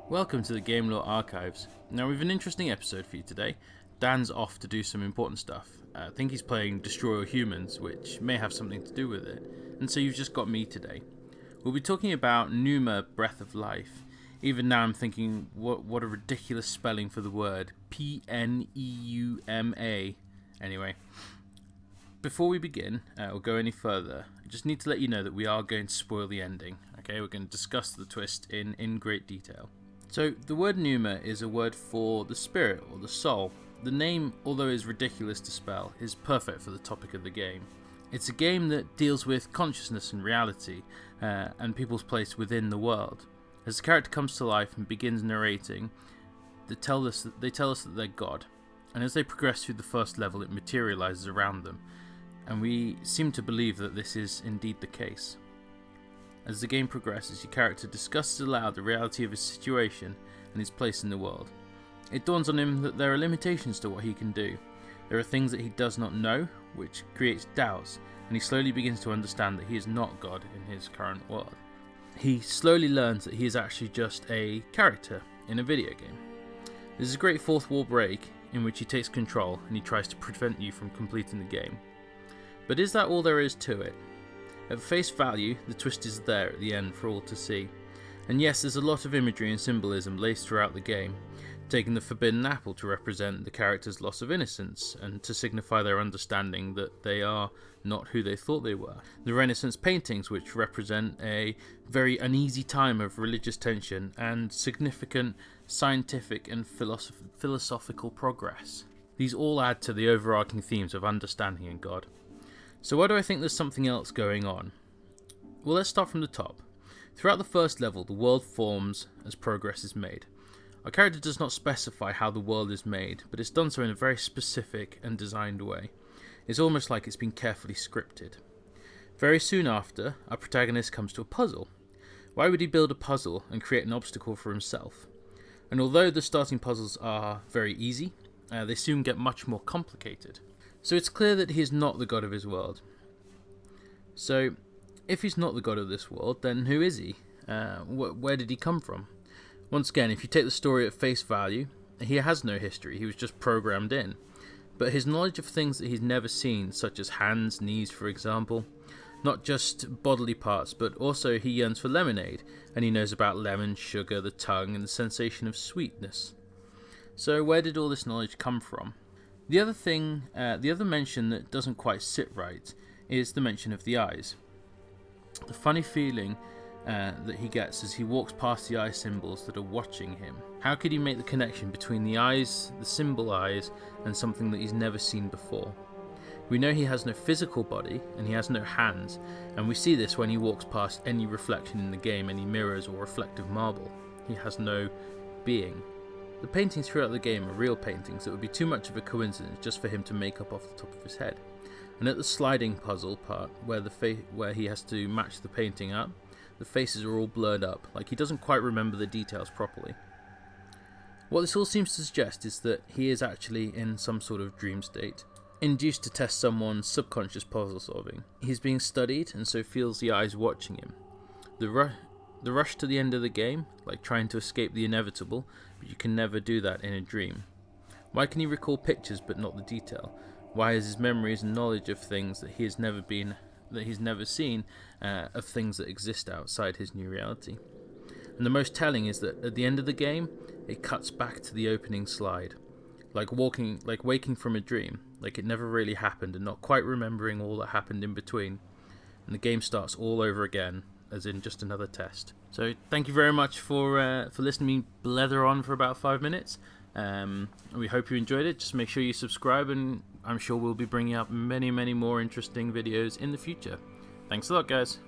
Welcome to the Game Lore Archives. Now we have an interesting episode for you today. Dan's off to do some important stuff. I think he's playing Destroy All Humans, which may have something to do with it. And so you've just got me today. We'll be talking about Pneuma, Breath of Life. Even now I'm thinking, what a ridiculous spelling for the word. P-N-E-U-M-A. Anyway, before we begin, or go any further, I just need to let you know that we are going to spoil the ending. Okay, we're going to discuss the twist in great detail. So, the word Pneuma is a word for the spirit or the soul. The name, although is ridiculous to spell, is perfect for the topic of the game. It's a game that deals with consciousness and reality, and people's place within the world. As the character comes to life and begins narrating, they tell us that they're God, and as they progress through the first level it materializes around them, and we seem to believe that this is indeed the case. As the game progresses, your character discusses aloud the reality of his situation and his place in the world. It dawns on him that there are limitations to what he can do. There are things that he does not know, which creates doubts, and he slowly begins to understand that he is not God in his current world. He slowly learns that he is actually just a character in a video game. This is a great fourth wall break in which he takes control and he tries to prevent you from completing the game. But is that all there is to it? At face value, the twist is there at the end for all to see. And yes, there's a lot of imagery and symbolism laced throughout the game, taking the forbidden apple to represent the character's loss of innocence and to signify their understanding that they are not who they thought they were. The Renaissance paintings, which represent a very uneasy time of religious tension and significant scientific and philosophical progress. These all add to the overarching themes of understanding in God. So why do I think there's something else going on? Well, let's start from the top. Throughout the first level, the world forms as progress is made. Our character does not specify how the world is made, but it's done so in a very specific and designed way. It's almost like it's been carefully scripted. Very soon after, our protagonist comes to a puzzle. Why would he build a puzzle and create an obstacle for himself? And although the starting puzzles are very easy, they soon get much more complicated. So it's clear that he is not the god of his world. So, if he's not the god of this world, then who is he? Where did he come from? Once again, if you take the story at face value, he has no history, he was just programmed in. But his knowledge of things that he's never seen, such as hands, knees for example, not just bodily parts, but also he yearns for lemonade, and he knows about lemon, sugar, the tongue, and the sensation of sweetness. So where did all this knowledge come from? The other mention that doesn't quite sit right is the mention of the eyes. The funny feeling that he gets as he walks past the eye symbols that are watching him. How could he make the connection between the eyes, the symbol eyes, and something that he's never seen before? We know he has no physical body and he has no hands, and we see this when he walks past any reflection in the game, any mirrors or reflective marble. He has no being. The paintings throughout the game are real paintings. It would be too much of a coincidence just for him to make up off the top of his head. And at the sliding puzzle part, where he has to match the painting up, the faces are all blurred up, like he doesn't quite remember the details properly. What this all seems to suggest is that he is actually in some sort of dream state, induced to test someone's subconscious puzzle solving. He's being studied and so feels the eyes watching him. The rush to the end of the game, like trying to escape the inevitable, but you can never do that in a dream. Why can he recall pictures but not the detail? Why is his memories and knowledge of things that he's never seen, of things that exist outside his new reality? And the most telling is that at the end of the game, it cuts back to the opening slide, like waking from a dream, like it never really happened and not quite remembering all that happened in between. And the game starts all over again, as in just another test. So thank you very much for listening to me blether on for about 5 minutes. We hope you enjoyed it. Just make sure you subscribe, and I'm sure we'll be bringing up many more interesting videos in the future. Thanks a lot, guys.